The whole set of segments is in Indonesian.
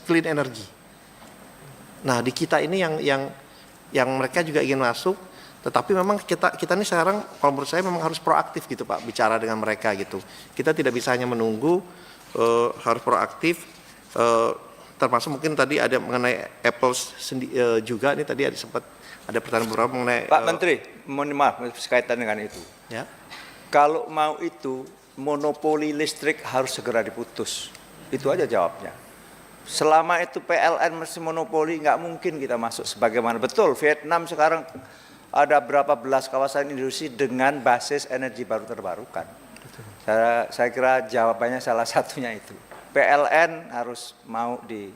clean energy. Nah di kita ini yang mereka juga ingin masuk, tetapi memang kita ini sekarang kalau menurut saya memang harus proaktif gitu Pak, bicara dengan mereka gitu. Kita tidak bisa hanya menunggu, harus proaktif. Termasuk mungkin tadi ada mengenai Apple juga, ini tadi ada pertanyaan beberapa mengenai Pak Menteri, mohon maaf berkaitan dengan itu. ya. Kalau mau itu monopoli listrik harus segera diputus. Itu aja jawabnya. Selama itu PLN masih monopoli, nggak mungkin kita masuk sebagaimana. Betul, Vietnam sekarang ada berapa belas kawasan industri dengan basis energi baru terbarukan. Saya kira jawabannya salah satunya itu. PLN harus mau di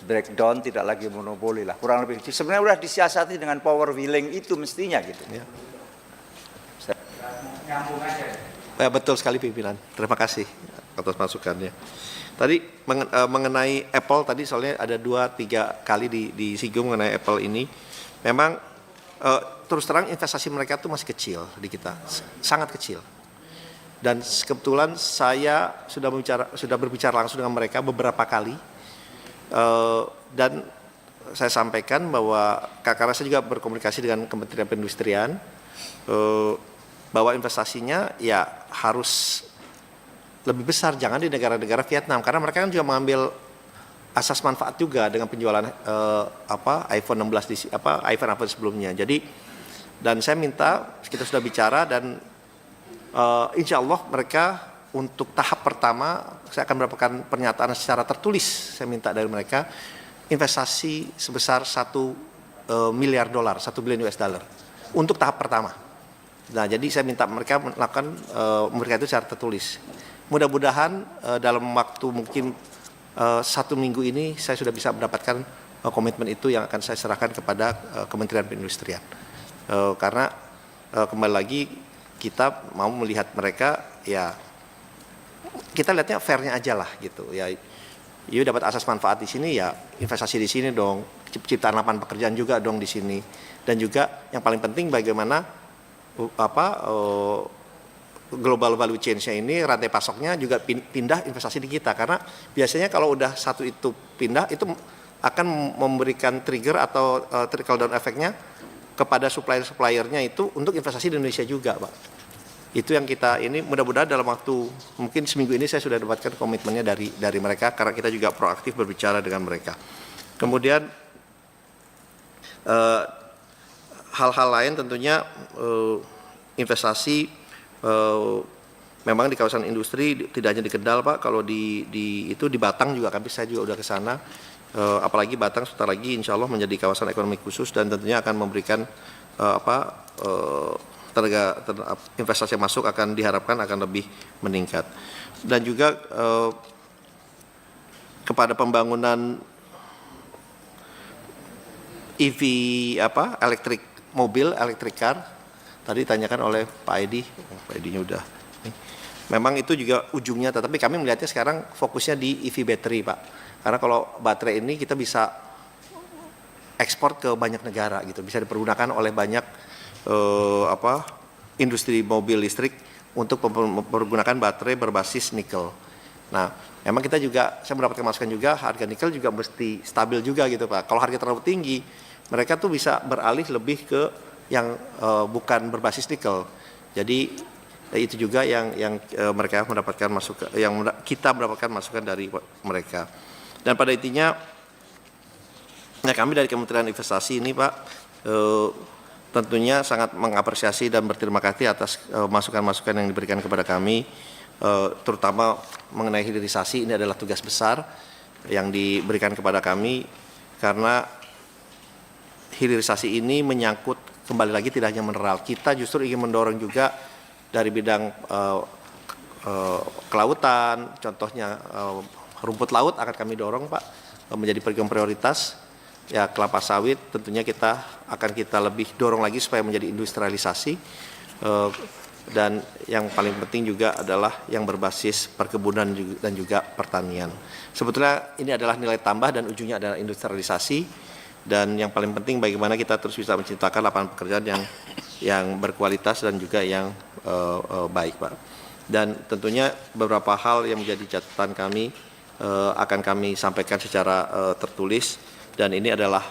breakdown, tidak lagi monopoli lah. Kurang lebih sebenarnya sudah disiasati dengan power wheeling itu mestinya gitu. Ya. Nyambung aja. Ya, betul sekali pimpinan. Terima kasih atas masukannya. Tadi mengenai Apple tadi soalnya ada 2-3 kali disinggung mengenai Apple ini. Memang terus terang investasi mereka tuh masih kecil di kita, sangat kecil. Dan kebetulan saya sudah berbicara langsung dengan mereka beberapa kali, dan saya sampaikan bahwa karena saya juga berkomunikasi dengan Kementerian Perindustrian, bahwa investasinya ya harus lebih besar, jangan di negara-negara Vietnam, karena mereka kan juga mengambil asas manfaat juga dengan penjualan iPhone 16 iPhone sebelumnya. Jadi dan saya minta, kita sudah bicara dan insya Allah mereka untuk tahap pertama saya akan mendapatkan pernyataan secara tertulis. Saya minta dari mereka investasi sebesar $1 miliar, $1 billion untuk tahap pertama. Nah, jadi saya minta mereka melakukan memberikan itu secara tertulis. Mudah-mudahan dalam waktu mungkin 1 minggu ini saya sudah bisa mendapatkan komitmen itu yang akan saya serahkan kepada Kementerian Perindustrian. Karena kembali lagi kita mau melihat mereka, ya kita lihatnya fairnya aja lah gitu. Ya, you dapat asas manfaat di sini, ya investasi di sini dong, ciptaan lapangan pekerjaan juga dong di sini. Dan juga yang paling penting bagaimana global value chain-nya ini, rantai pasoknya juga pindah investasi di kita, karena biasanya kalau udah satu itu pindah itu akan memberikan trigger atau trickle down efeknya kepada supplier-suppliernya itu untuk investasi di Indonesia juga, Pak. Itu yang kita ini mudah-mudahan dalam waktu mungkin seminggu ini saya sudah dapatkan komitmennya dari mereka, karena kita juga proaktif berbicara dengan mereka. Kemudian hal-hal lain tentunya investasi memang di kawasan industri tidak hanya di Kendal, Pak. Kalau di Batang juga saya juga udah ke sana. Apalagi Batang sebentar lagi insya Allah menjadi kawasan ekonomi khusus dan tentunya akan memberikan tenaga investasi yang masuk akan diharapkan akan lebih meningkat. Dan juga kepada pembangunan EV electric car tadi ditanyakan oleh Pak Edi, Pak Edinya udah. Memang itu juga ujungnya, tetapi kami melihatnya sekarang fokusnya di EV battery, Pak. Karena kalau baterai ini kita bisa ekspor ke banyak negara gitu, bisa dipergunakan oleh banyak industri mobil listrik untuk mempergunakan baterai berbasis nikel. Nah, memang kita juga, saya mendapatkan masukan juga, harga nikel juga mesti stabil juga gitu, Pak. Kalau harga terlalu tinggi, mereka tuh bisa beralih lebih ke yang bukan berbasis nikel. Jadi itu juga yang mereka mendapatkan masukan, yang kita mendapatkan masukan dari mereka. Dan pada intinya, ya kami dari Kementerian Investasi ini, Pak, tentunya sangat mengapresiasi dan berterima kasih atas masukan-masukan yang diberikan kepada kami, terutama mengenai hilirisasi. Ini adalah tugas besar yang diberikan kepada kami, karena hilirisasi ini menyangkut kembali lagi tidak hanya mineral. Kita justru ingin mendorong juga dari bidang kelautan, contohnya rumput laut akan kami dorong, Pak, menjadi program prioritas. Ya, kelapa sawit tentunya kita lebih dorong lagi supaya menjadi industrialisasi, dan yang paling penting juga adalah yang berbasis perkebunan dan juga pertanian. Sebetulnya ini adalah nilai tambah dan ujungnya adalah industrialisasi, dan yang paling penting bagaimana kita terus bisa menciptakan lapangan pekerjaan yang berkualitas dan juga yang baik, Pak. Dan tentunya beberapa hal yang menjadi catatan kami akan kami sampaikan secara tertulis, dan ini adalah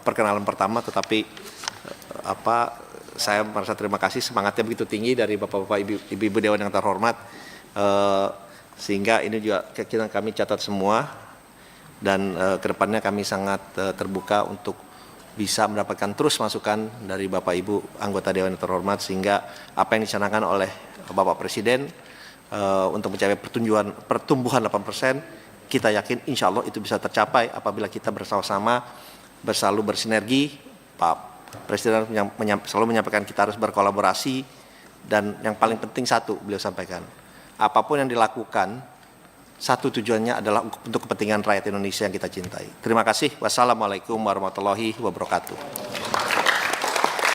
perkenalan pertama, tetapi saya merasa terima kasih, semangatnya begitu tinggi dari Bapak-Bapak, Ibu-Ibu Dewan yang terhormat, sehingga ini juga kami catat semua, dan kedepannya kami sangat terbuka untuk bisa mendapatkan terus masukan dari Bapak Ibu anggota Dewan yang terhormat, sehingga apa yang dicanangkan oleh Bapak Presiden untuk mencapai pertumbuhan 8%, kita yakin insya Allah itu bisa tercapai apabila kita bersama-sama selalu bersinergi. Pak Presiden selalu menyampaikan kita harus berkolaborasi, dan yang paling penting satu beliau sampaikan, apapun yang dilakukan, satu tujuannya adalah untuk kepentingan rakyat Indonesia yang kita cintai. Terima kasih. Wassalamualaikum warahmatullahi wabarakatuh.